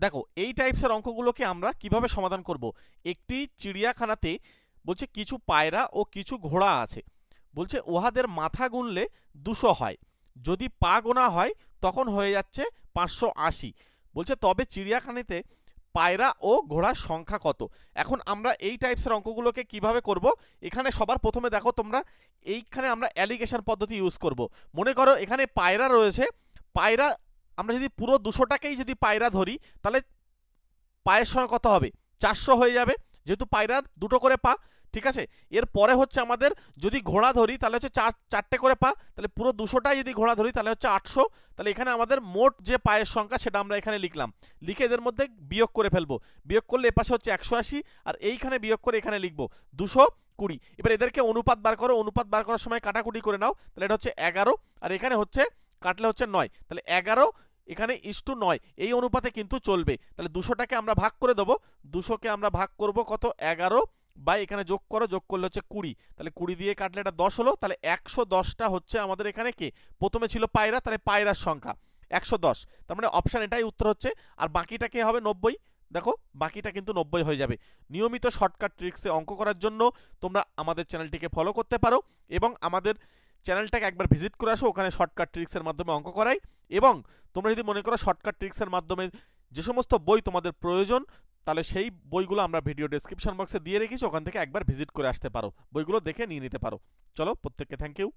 দেখো এই টাইপসের অঙ্কগুলোকে আমরা কিভাবে সমাধান করব। একটি চিড়িয়াখানাতে বলছে কিছু পায়রা ও কিছু ঘোড়া আছে। বলছে উহাদের মাথা গুনলে 200 হয়, যদি পা গোনা হয় তখন হয়ে যাচ্ছে 580। বলছে তবে চিড়িয়াখানাতে পায়রা ও ঘোড়ার সংখ্যা কত। এখন আমরা এই টাইপসের অঙ্কগুলোকে কিভাবে করব, এখানে সবার প্রথমে দেখো তোমরা, এইখানে আমরা অ্যালিগেশন পদ্ধতি ইউজ করব। মনে করো এখানে পায়রা রয়েছে, পায়রা আমরা যদি পুরো 200টাকেই যদি পায়রা ধরি, তাহলে পায়ের সংখ্যা কত হবে, 400 হয়ে যাবে, যেহেতু পায়রার দুটো করে পা। ঠিক আছে, এরপরে হচ্ছে আমাদের যদি ঘোড়া ধরি তাহলে হচ্ছে চারটে করে পা, তাহলে পুরো 200টাই যদি ঘোড়া ধরি তাহলে হচ্ছে 800। তাহলে এখানে আমাদের মোট যে পায়ের সংখ্যা সেটা আমরা এখানে লিখলাম, লিখে এদের মধ্যে বিয়োগ করে ফেলবো। বিয়োগ করলে এপাশে হচ্ছে 180, আর এইখানে বিয়োগ করে এখানে লিখবো 220। এবার এদেরকে অনুপাত বার করো, অনুপাত বার করার সময় কাটাকুটি করে নাও, তাহলে এটা হচ্ছে 11, আর এখানে হচ্ছে কাটলে হচ্ছে 9, তাহলে 11 এখানে ইস্টু 9 এই অনুপাতে কিন্তু চলবে। তাহলে 200টাকে আমরা ভাগ করে দেবো, 200কে আমরা ভাগ করব কত, 11 বাই এখানে যোগ করো, যোগ করলে হচ্ছে 20, তাহলে 20 দিয়ে কাটলে এটা 10 হলো। তাহলে 110টা হচ্ছে আমাদের এখানে কে, প্রথমে ছিল পায়রা, তাহলে পায়রার সংখ্যা 110, তার মানে অপশান এটাই উত্তর হচ্ছে। আর বাকিটা কে হবে 90, দেখো বাকিটা কিন্তু 90 হয়ে যাবে। নিয়মিত শর্টকাট ট্রিক্সে অঙ্ক করার জন্য তোমরা আমাদের চ্যানেলটিকে ফলো করতে পারো, এবং আমাদের চ্যানেলটাকে একবার ভিজিট করে আসো, ওখানে শর্টকাট ট্রিক্সের মাধ্যমে অঙ্ক করাই। এবং তোমরা যদি মনে করো শর্টকাট ট্রিক্সের মাধ্যমে যে সমস্ত বই তোমাদের প্রয়োজন, তাহলে সেই বইগুলো আমরা ভিডিও ডেসক্রিপশন বক্সে দিয়ে রেখেছি, ওখান থেকে একবার ভিজিট করে আসতে পারো, বইগুলো দেখে নিয়ে নিতে পারো। চলো, প্রত্যেককে থ্যাংক ইউ।